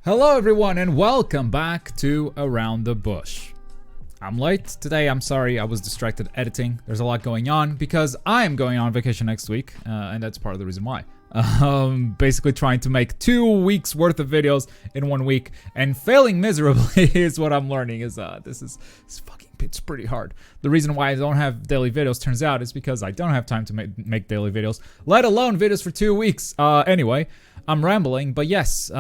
Hello everyone and welcome back to Around the Bush. I'm late today, I'm sorry, I was distracted editing. There's a lot going on because I am going on vacation next week, and that's part of the reason why. Basically trying to make 2 weeks worth of videos in 1 week and failing miserably is what I'm learning is it's pretty hard. The reason why I don't have daily videos turns out is because I don't have time to make daily videos, let alone videos for 2 weeks. Anyway, I'm rambling, but yes,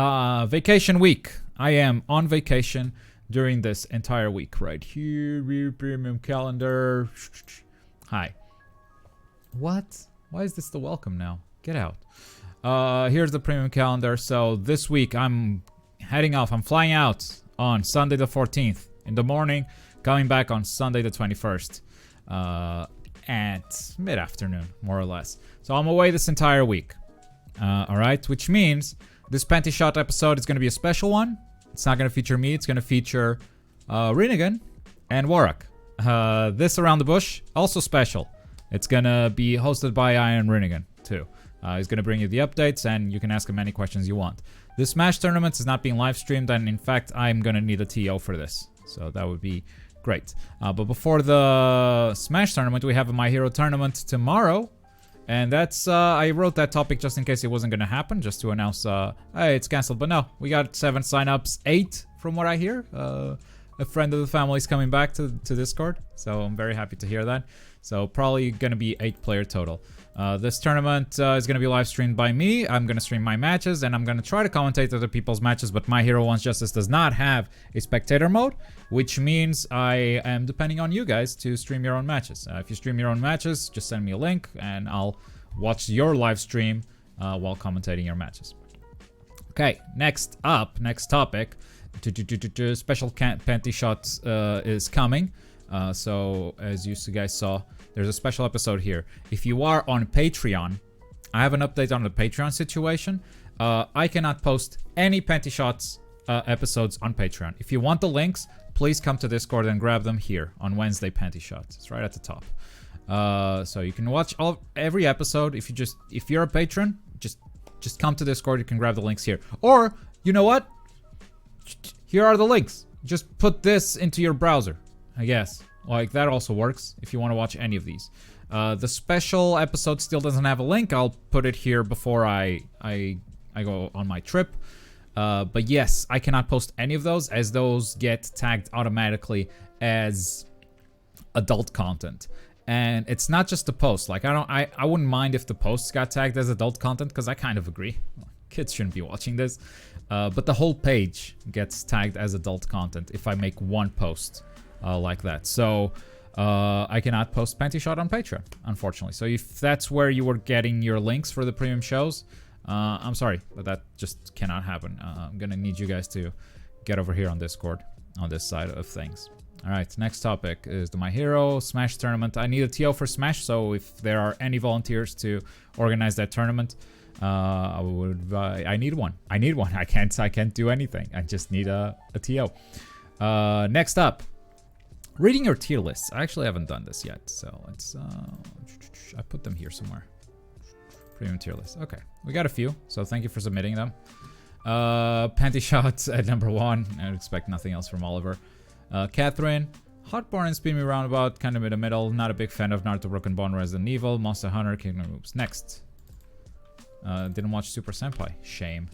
vacation week. I am on vacation during this entire week right here. Premium calendar. Hi. What? Why is this the welcome now? Get out. Here's the premium calendar. So this week I'm heading off. I'm flying out on Sunday the 14th in the morning, coming back on Sunday the 21st at mid-afternoon, more or less. So I'm away this entire week. Alright, which means this Panty Shot episode is going to be a special one. It's not going to feature me, it's going to feature Rinnegan and Warwick. This Around the Bush, also special. It's going to be hosted by Iron Rinnegan, too. He's going to bring you the updates, and you can ask him any questions you want. This Smash tournament is not being live streamed, and in fact, I'm going to need a TO for this. So that would be great. But before the Smash tournament, we have a My Hero tournament tomorrow. And that's, I wrote that topic just in case it wasn't going to happen, just to announce, hey, it's cancelled. But no, we got 7 signups, 8 from what I hear. A friend of the family is coming back to Discord, so I'm very happy to hear that. So probably going to be 8 player total. This tournament is going to be live streamed by me. I'm going to stream my matches, and I'm going to try to commentate other people's matches, but My Hero Wants Justice does not have a spectator mode, which means I am depending on you guys to stream your own matches. If you stream your own matches, just send me a link, and I'll watch your live stream while commentating your matches. Okay, next topic. Special Panty Shot is coming. So as you guys saw, there's a special episode here. If you are on Patreon, I have an update on the Patreon situation. I cannot post any Panty Shots episodes on Patreon. If you want the links, please come to Discord and grab them here on Wednesday Panty Shots. It's right at the top. So you can watch every episode. If you're a patron, just come to Discord. You can grab the links here. Or you know what? Here are the links. Just put this into your browser, I guess. Like, that also works if you want to watch any of these. The special episode still doesn't have a link. I'll put it here before I go on my trip. But yes, I cannot post any of those, as those get tagged automatically as adult content. And it's not just the post. Like, I wouldn't mind if the posts got tagged as adult content, because I kind of agree. Kids shouldn't be watching this. But the whole page gets tagged as adult content if I make one post. Like that. So I cannot post Panty Shot on Patreon, unfortunately. So if that's where you were getting your links for the premium shows, I'm sorry, but that just cannot happen. I'm gonna need you guys to get over here on Discord on this side of things. Alright, next topic is the My Hero Smash tournament. I need a TO for Smash, so if there are any volunteers to organize that tournament, I need one. I can't do anything. I just need a TO. Next up, reading your tier lists. I actually haven't done this yet, so let's I put them here somewhere. Premium tier list. Okay, we got a few, so thank you for submitting them. Panty Shots at number 1. I would expect nothing else from Oliver. Catherine, Hotborn and Spin Me Roundabout, kind of in the middle. Not a big fan of Naruto Broken Bone, Resident Evil, Monster Hunter, Kingdom Moves. Next. Didn't watch Super Senpai. Shame.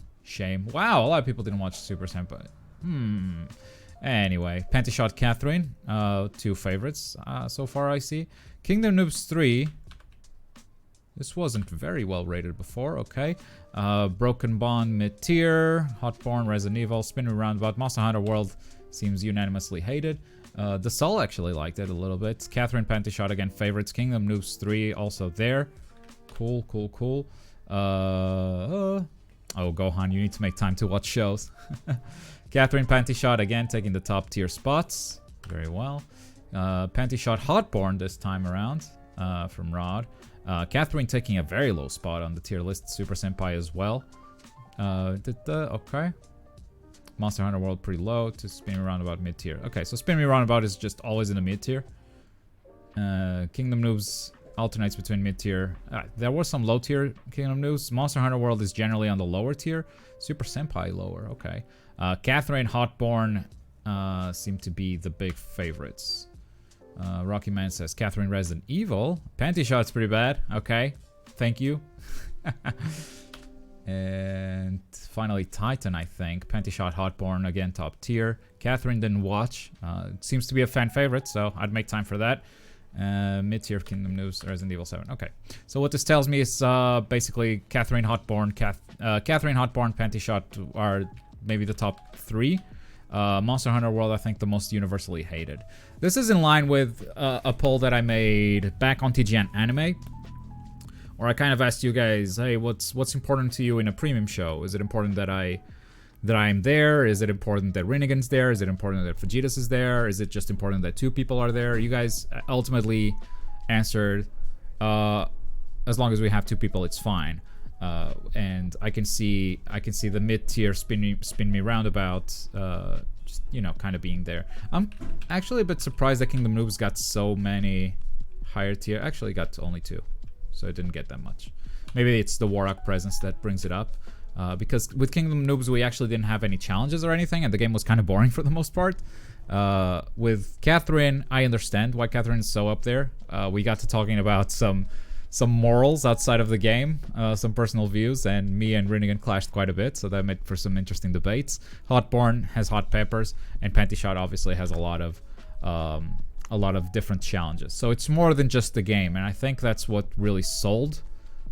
Wow, a lot of people didn't watch Super Senpai. Anyway, Panty Shot Catherine, 2 favorites so far I see. Kingdom Noobs 3. This wasn't very well rated before, okay. Broken Bond mid-tier. Hotborn, Resident Evil, Spin Me Roundabout, Monster Hunter World seems unanimously hated. The Soul actually liked it a little bit. Catherine, Panty Shot again favorites. Kingdom Noobs 3 also there. Cool. Oh, Gohan, you need to make time to watch shows. Catherine Panty Shot again taking the top tier spots. Very well. Panty Shot Hotborn this time around from Rod. Catherine taking a very low spot on the tier list. Super Senpai as well. Okay. Monster Hunter World pretty low to Spin Me Roundabout mid tier. Okay, so Spin Me Roundabout is just always in the mid tier. Kingdom Noobs alternates between mid-tier. There was some low-tier Kingdom news. Monster Hunter World is generally on the lower tier. Super Senpai lower, okay. Catherine, Hotborn seem to be the big favorites. Rocky Man says Catherine Resident Evil. Panty Shot's pretty bad. Okay, thank you. And finally Titan, I think. Panty Shot, Hotborn, again top tier. Catherine didn't watch. It seems to be a fan favorite, so I'd make time for that. Mid-tier Kingdom News, Resident Evil 7. Okay, so what this tells me is basically Catherine, Hotborn, Catherine, Hotborn, Panty Shot are maybe the top 3. Monster Hunter World, I think, the most universally hated. This is in line with a poll that I made back on TGN Anime, where I kind of asked you guys, hey, what's important to you in a premium show? Is it important that I'm there? Is it important that Rinnegan's there? Is it important that Vegeta's is there? Is it just important that 2 people are there? You guys ultimately answered, as long as we have 2 people, it's fine. And I can see the mid-tier spin me roundabout, just, you know, kind of being there. I'm actually a bit surprised that Kingdom Noobs got so many higher tier. Actually got only 2, so it didn't get that much. Maybe it's the Warrock presence that brings it up. Because with Kingdom Noobs we actually didn't have any challenges or anything, and the game was kind of boring for the most part. With Catherine, I understand why Catherine is so up there. We got to talking about some morals outside of the game, some personal views, and me and Rinnegan clashed quite a bit, so that made for some interesting debates. Hotborn has hot peppers, and Panty Shot obviously has a lot of different challenges. So it's more than just the game, and I think that's what really sold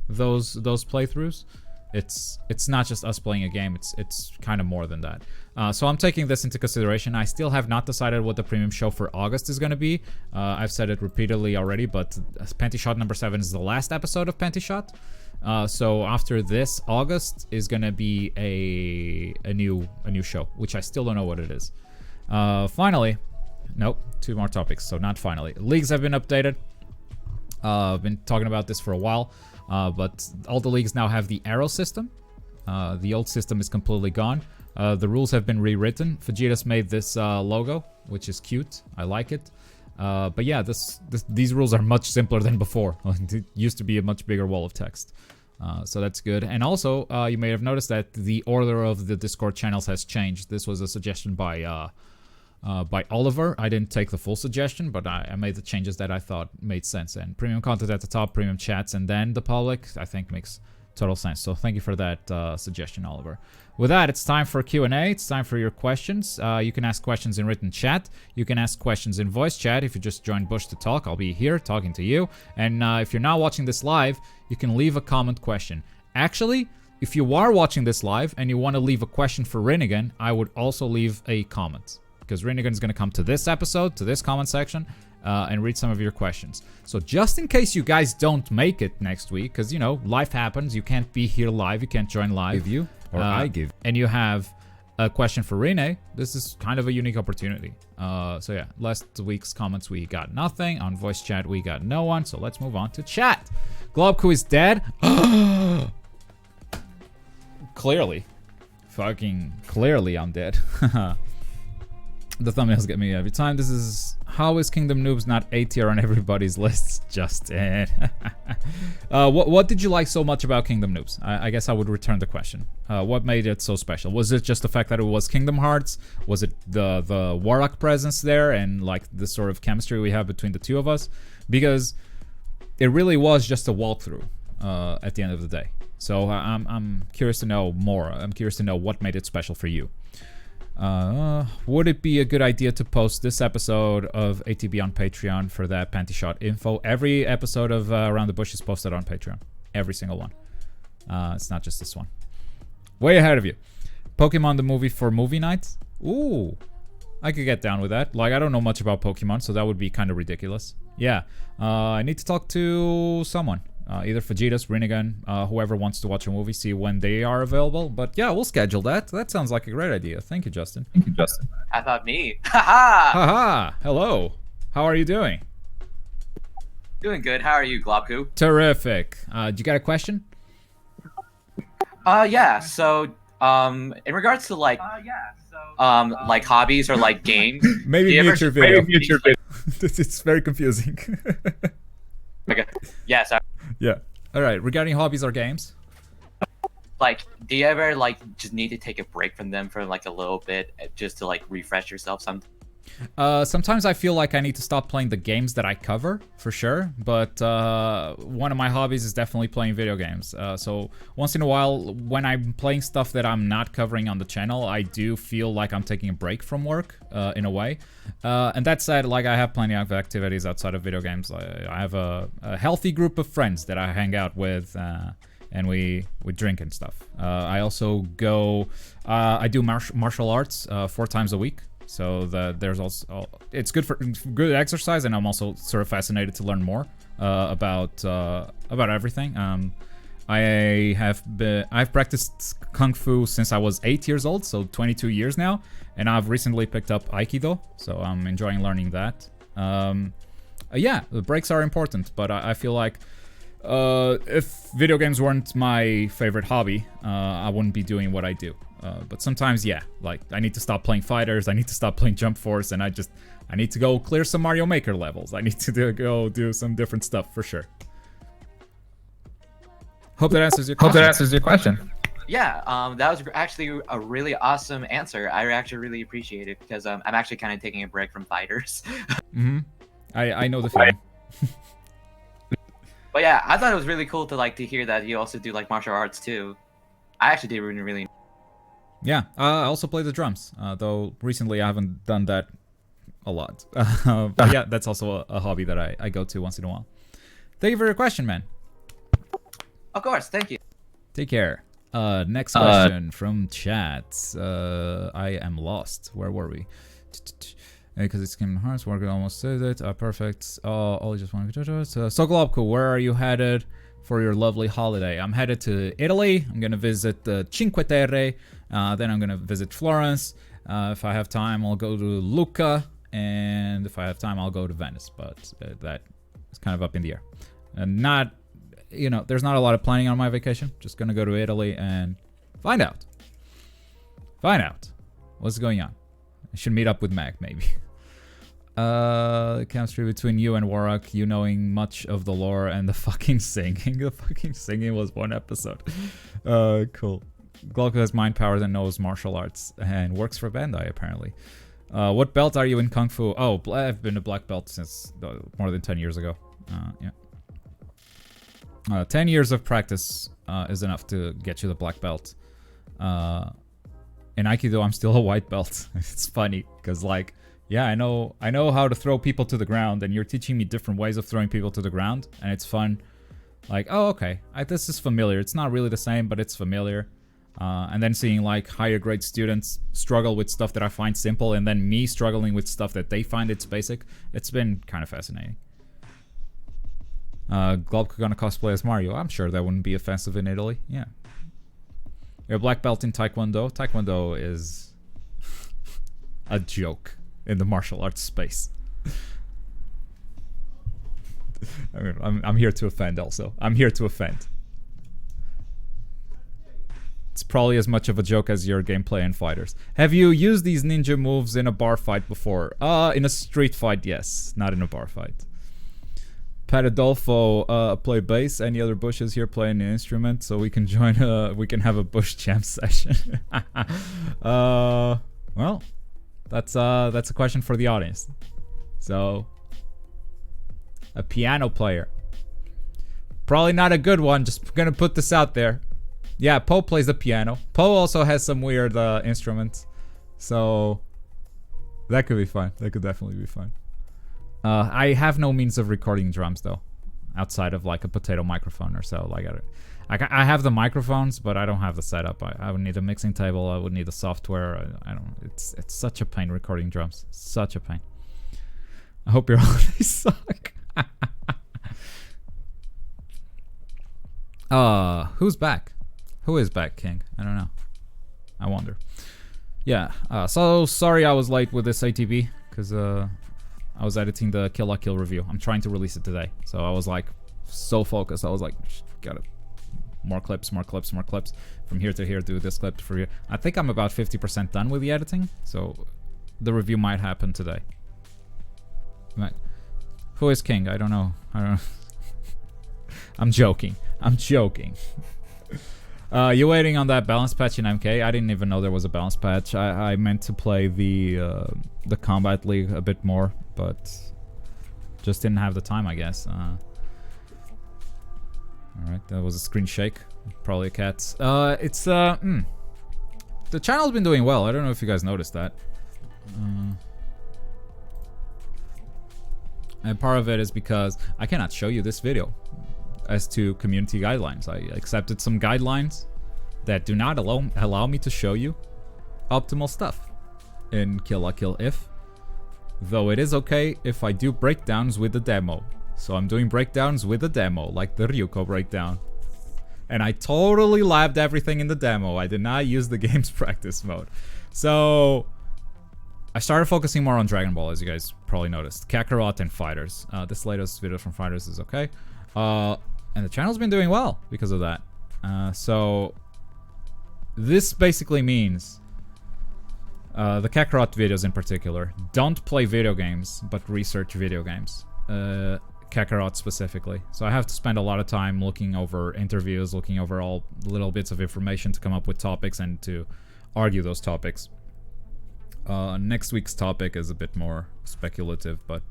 those playthroughs. It's not just us playing a game, it's kind of more than that. So I'm taking this into consideration. I still have not decided what the premium show for August is going to be. I've said it repeatedly already, but Panty Shot number 7 is the last episode of Panty Shot. So after this, August is going to be a new show, which I still don't know what it is. Finally, nope, 2 more topics, so not finally. Leagues have been updated. I've been talking about this for a while. But all the leagues now have the arrow system. The old system is completely gone. The rules have been rewritten. Vegeta's made this logo, which is cute. I like it. But yeah, these rules are much simpler than before. It used to be a much bigger wall of text. So that's good. And also, you may have noticed that the order of the Discord channels has changed. This was a suggestion by Oliver. I didn't take the full suggestion, but I made the changes that I thought made sense. And premium content at the top, premium chats, and then the public, I think makes total sense. So thank you for that suggestion, Oliver. With that, it's time for Q&A. It's time for your questions. You can ask questions in written chat. You can ask questions in voice chat. If you just joined Bush to talk, I'll be here talking to you. And if you're not watching this live, you can leave a comment question. Actually, if you are watching this live and you want to leave a question for Rinnegan, I would also leave a comment, because Rinnegan's going to come to this episode, to this comment section, and read some of your questions. So just in case you guys don't make it next week, because, you know, life happens, you can't be here live, you can't join live. Give you, or I give. And you have a question for Rene, this is kind of a unique opportunity. So yeah, last week's comments we got nothing. On voice chat we got no one, so let's move on to chat. Globku is dead. Clearly. Fucking clearly I'm dead. The thumbnails get me every time. This is, how is Kingdom Noobs not A tier on everybody's lists? Justin. What did you like so much about Kingdom Noobs? I guess I would return the question. What made it so special? Was it just the fact that it was Kingdom Hearts? Was it the Warrock presence there and like the sort of chemistry we have between the two of us? Because it really was just a walkthrough at the end of the day. So I'm curious to know more. I'm curious to know what made it special for you. Would it be a good idea to post this episode of ATB on Patreon for that Panty Shot info? Every episode of Around the Bush is posted on Patreon. Every single one. It's not just this one. Way ahead of you. Pokemon the movie for movie nights? Ooh. I could get down with that. Like, I don't know much about Pokemon, so that would be kind of ridiculous. Yeah. I need to talk to someone. Either Vegeta's, Rinnegan, whoever wants to watch a movie, see when they are available. But yeah, we'll schedule that. That sounds like a great idea. Thank you, Justin. Thank you, Justin. How about me? Haha! Haha! Hello. How are you doing? Doing good. How are you, Globku? Terrific. Do you got a question? Yeah. So, in regards to like hobbies or like games. Maybe do you mute ever- your video. Maybe mute your video. It's very confusing. Okay. Yes. Yeah. All right. Regarding hobbies or games. Like, do you ever like just need to take a break from them for like a little bit, just to like refresh yourself? Sometimes I feel like I need to stop playing the games that I cover, for sure. But one of my hobbies is definitely playing video games. So once in a while, when I'm playing stuff that I'm not covering on the channel, I do feel like I'm taking a break from work, in a way. And that said, like, I have plenty of activities outside of video games. I have a healthy group of friends that I hang out with, and we drink and stuff. I also go, I do martial arts 4 times a week. So there's also, it's good for good exercise, and I'm also sort of fascinated to learn more about everything. I've practiced Kung Fu since I was 8 years old, so 22 years now, and I've recently picked up Aikido, so I'm enjoying learning that. Yeah, the breaks are important, but I feel like if video games weren't my favorite hobby, I wouldn't be doing what I do. But sometimes, yeah, like, I need to stop playing fighters, I need to stop playing Jump Force, and I need to go clear some Mario Maker levels. I need to go do some different stuff, for sure. Hope that answers your question. Yeah, that was actually a really awesome answer. I actually really appreciate it, because I'm actually kind of taking a break from fighters. Mm-hmm. I know the feeling. But yeah, I thought it was really cool to hear that you also do like martial arts too. I actually did really. Yeah, I also play the drums, though recently I haven't done that a lot. But yeah, that's also a hobby that I go to once in a while. Thank you for your question, man. Of course, thank you. Take care. Next question from chat. I am lost. Where were we? Because it's Kingdom Hearts, we're gonna almost say that. Perfect. I just want to go. So Globko, where are you headed for your lovely holiday? I'm headed to Italy. I'm gonna visit the Cinque Terre. Then I'm gonna visit Florence. If I have time, I'll go to Lucca, and if I have time, I'll go to Venice. But that is kind of up in the air. And not, there's not a lot of planning on my vacation. Just gonna go to Italy and find out. What's going on. I should meet up with Mag, maybe. Chemistry between you and Warrock, you knowing much of the lore and the fucking singing. The fucking singing was one episode. Cool. Globko has mind powers and knows martial arts and works for Bandai, apparently. What belt are you in Kung Fu? Oh, I've been a black belt since more than 10 years ago. Yeah. 10 years of practice is enough to get you the black belt. In Aikido, I'm still a white belt. It's funny, because yeah, I know how to throw people to the ground, and you're teaching me different ways of throwing people to the ground, and it's fun. Like, oh, okay, this is familiar. It's not really the same, but it's familiar. And then seeing higher grade students struggle with stuff that I find simple, and then me struggling with stuff that they find it's basic. It's been kind of fascinating. Globko gonna cosplay as Mario. I'm sure that wouldn't be offensive in Italy. Yeah. You're a black belt in Taekwondo. Taekwondo is a joke in the martial arts space. I mean, I'm here to offend also. I'm here to offend. It's probably as much of a joke as your gameplay in fighters. Have you used these ninja moves in a bar fight before? In a street fight, yes. Not in a bar fight. Pat Adolfo, play bass. Any other bushes here playing an instrument so we can join we can have a bush jam session? Well, that's a question for the audience. So, a piano player. Probably not a good one, just gonna put this out there. Yeah, Poe plays the piano. Poe also has some weird instruments. So, that could be fun. That could definitely be fun. I have no means of recording drums though, outside of a potato microphone or so. I have the microphones, but I don't have the setup. I would need a mixing table. I would need the software. I don't. It's such a pain recording drums. Such a pain. I hope your holidays suck. Who's back? Who is back, King? I don't know. I wonder. Yeah. So sorry I was late with this ATB because I was editing the Kill La Kill review. I'm trying to release it today. So I was so focused. I was got it. More clips. From here to here, do this clip for here. I think I'm about 50% done with the editing. So the review might happen today. Right. Who is King? I don't know. I'm joking. I'm joking. You waiting on that balance patch in MK? I didn't even know there was a balance patch. I meant to play the Combat League a bit more, but just didn't have the time, I guess. Alright, that was a screen shake. Probably a cat. The channel's been doing well. I don't know if you guys noticed that. And part of it is because I cannot show you this video as to community guidelines. I accepted some guidelines that do not allow me to show you optimal stuff in Kill La Kill If. Though it is okay if I do breakdowns with the demo. So I'm doing breakdowns with the demo, like the Ryuko breakdown. And I totally labbed everything in the demo. I did not use the game's practice mode. So I started focusing more on Dragon Ball, as you guys probably noticed. Kakarot and Fighters. This latest video from Fighters is okay. And the channel's been doing well because of that. So this basically means the Kakarot videos in particular. Don't play video games, but research video games. Kakarot specifically. So I have to spend a lot of time looking over interviews, looking over all little bits of information to come up with topics and to argue those topics. Next week's topic is a bit more speculative, but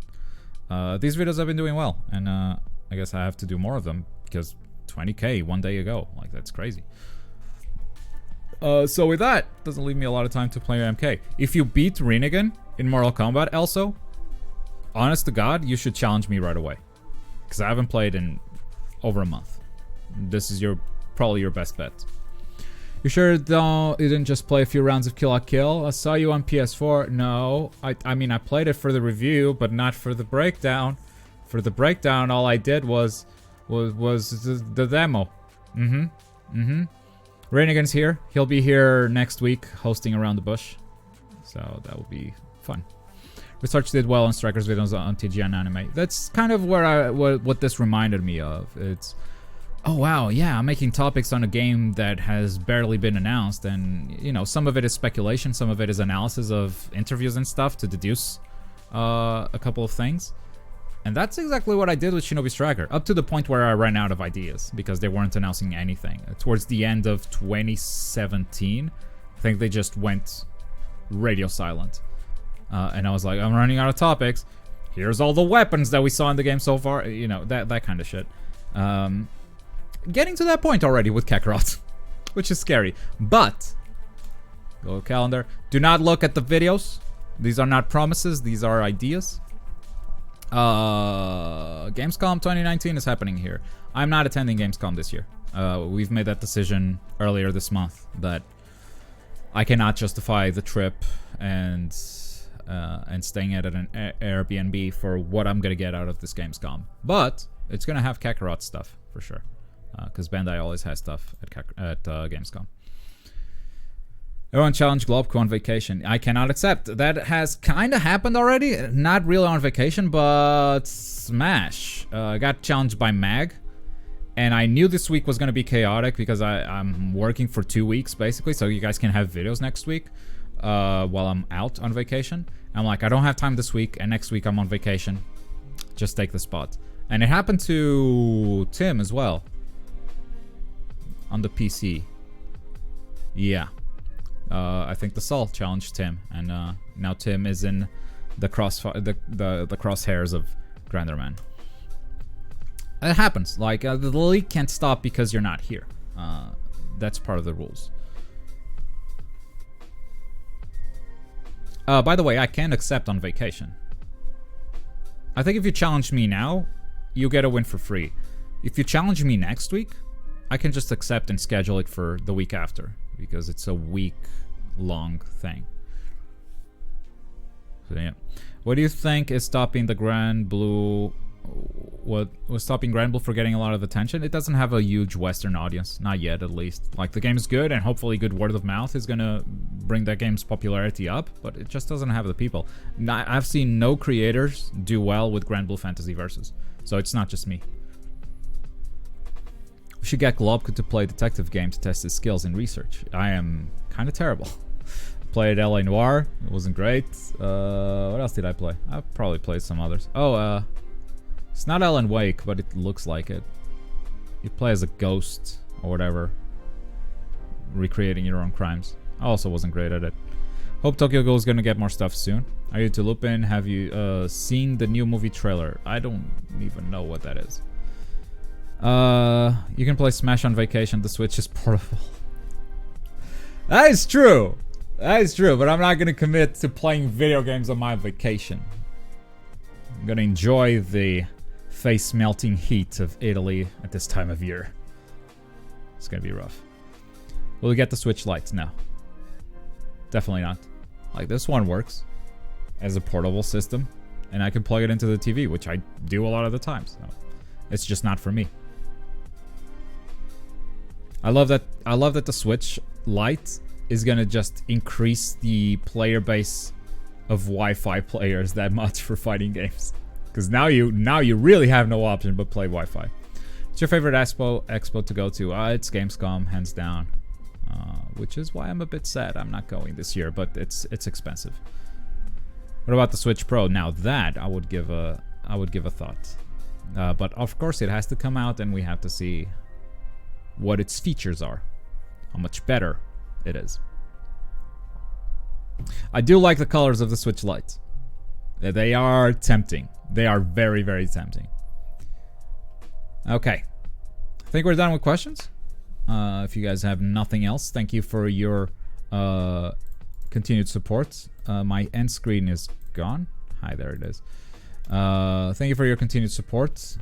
these videos have been doing well, and I guess I have to do more of them because 20k one day ago, like that's crazy. So with that, doesn't leave me a lot of time to play MK. If you beat Rinnegan in Mortal Kombat, also, honest to God, you should challenge me right away, because I haven't played in over a month. This is probably your best bet. You sure you didn't just play a few rounds of Kill La Kill? I saw you on PS4. No, I mean I played it for the review, but not for the breakdown. For the breakdown, all I did was the demo. Rinnegan's here. He'll be here next week, hosting Around the Bush. So that will be fun. Research did well on Strikers videos on TGN Anime. That's kind of where what this reminded me of. It's, oh wow, yeah, I'm making topics on a game that has barely been announced, and you know, some of it is speculation, some of it is analysis of interviews and stuff to deduce a couple of things. And that's exactly what I did with Shinobi Striker, up to the point where I ran out of ideas because they weren't announcing anything. Towards the end of 2017, I think they just went radio silent. And I was like, I'm running out of topics. Here's all the weapons that we saw in the game so far. You know, that kind of shit. Getting to that point already with Kakarot, which is scary. But, go calendar. Do not look at the videos. These are not promises. These are ideas. Gamescom 2019 is happening here. I'm not attending Gamescom this year. We've made that decision earlier this month that I cannot justify the trip and staying at an Airbnb for what I'm gonna get out of this Gamescom. But it's gonna have Kakarot stuff for sure, because Bandai always has stuff at Gamescom. Everyone challenged Globco on vacation. I cannot accept. That has kind of happened already. Not really on vacation, but Smash. I got challenged by Mag. And I knew this week was going to be chaotic because I'm working for 2 weeks, basically. So you guys can have videos next week while I'm out on vacation. I'm like, I don't have time this week. And next week I'm on vacation. Just take the spot. And it happened to Tim as well. On the PC. Yeah. I think the Sol challenged Tim, and now Tim is in the crosshairs of Granderman. It happens. Like the league can't stop because you're not here. That's part of the rules. By the way, I can accept on vacation. I think if you challenge me now, you get a win for free. If you challenge me next week, I can just accept and schedule it for the week after, because it's a week-long thing. So yeah, what do you think is stopping the Grand Blue? What was stopping Grand Blue for getting a lot of attention? It doesn't have a huge Western audience, not yet at least. Like, the game is good, and hopefully good word of mouth is gonna bring that game's popularity up, but it just doesn't have the people. I've seen no creators do well with Grand Blue Fantasy Versus, so it's not just me. We should get Globko to play detective game to test his skills in research. I am kind of terrible. Played LA Noire. It wasn't great. What else did I play? I probably played some others. Oh, it's not Alan Wake, but it looks like it. You play as a ghost or whatever, recreating your own crimes. I also wasn't great at it. Hope Tokyo Ghoul is gonna get more stuff soon. Are you to Lupin? Have you seen the new movie trailer? I don't even know what that is. You can play Smash on vacation. The Switch is portable. That is true. That is true, but I'm not gonna commit to playing video games on my vacation. I'm gonna enjoy the face-melting heat of Italy at this time of year. It's gonna be rough. Will we get the Switch Lite? No. Definitely not. Like, this one works as a portable system, and I can plug it into the TV, which I do a lot of the time, so it's just not for me. I love that the Switch Lite is gonna just increase the player base of Wi-Fi players that much for fighting games. Because now you really have no option but play Wi-Fi. What's your favorite expo to go to? It's Gamescom, hands down. Which is why I'm a bit sad I'm not going this year, but it's expensive. What about the Switch Pro? Now that I would give a thought. But of course it has to come out and we have to see what its features are. How much better it is. I do like the colors of the Switch Lite. They are tempting. They are very, very tempting. Okay. I think we're done with questions. If you guys have nothing else, thank you for your continued support. My end screen is gone. Hi, there it is. Thank you for your continued support.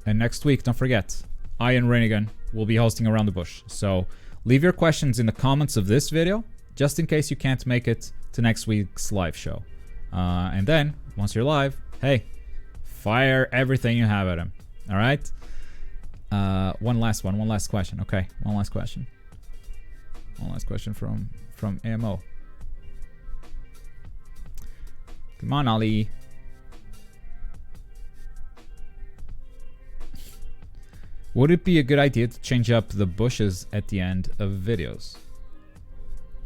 And next week, don't forget, I and Reinigan will be hosting Around the Bush. So leave your questions in the comments of this video, just in case you can't make it to next week's live show. And then, once you're live, hey, fire everything you have at him. All right? One last question. Okay, one last question. One last question from AMO. Come on, Ali. Would it be a good idea to change up the bushes at the end of videos?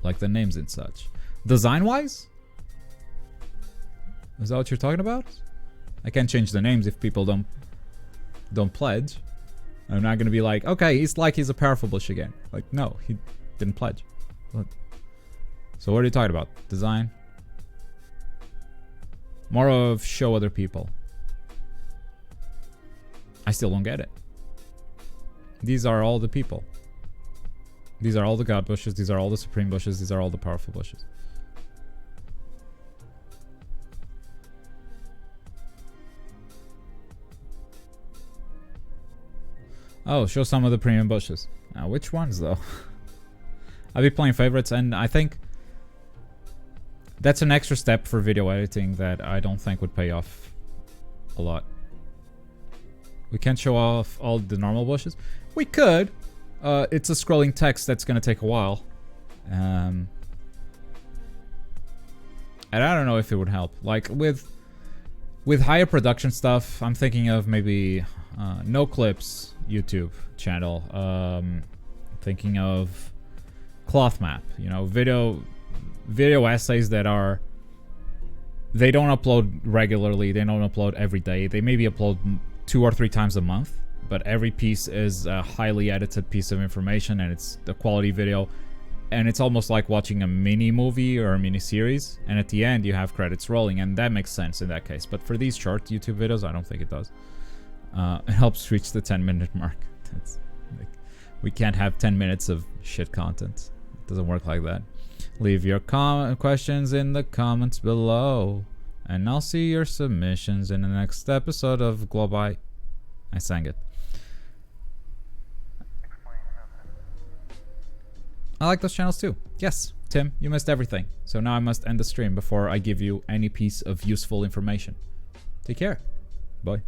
Like the names and such. Design-wise? Is that what you're talking about? I can't change the names if people don't pledge. I'm not gonna be like, okay, he's a powerful bush again. Like, no, he didn't pledge. What? So what are you talking about? Design? More of show other people. I still don't get it. These are all the people. These are all the god bushes. These are all the supreme bushes. These are all the powerful bushes. Oh, show some of the premium bushes. Now, which ones though? I'll be playing favorites, and I think that's an extra step for video editing that I don't think would pay off a lot. We can't show off all the normal bushes. We could. It's a scrolling text that's gonna take a while. And I don't know if it would help. Like with higher production stuff, I'm thinking of maybe No Clips YouTube channel. Thinking of Cloth Map. You know, video essays that are. They don't upload regularly. They don't upload every day. They maybe upload 2 or 3 times a month. But every piece is a highly edited piece of information, and it's a quality video. And it's almost like watching a mini movie or a mini series. And at the end, you have credits rolling, and that makes sense in that case. But for these short YouTube videos, I don't think it does. It helps reach the 10-minute mark. Like, we can't have 10 minutes of shit content. It doesn't work like that. Leave your questions in the comments below, and I'll see your submissions in the next episode of Globi. I sang it. I like those channels too. Yes, Tim, you missed everything. So now I must end the stream before I give you any piece of useful information. Take care. Bye.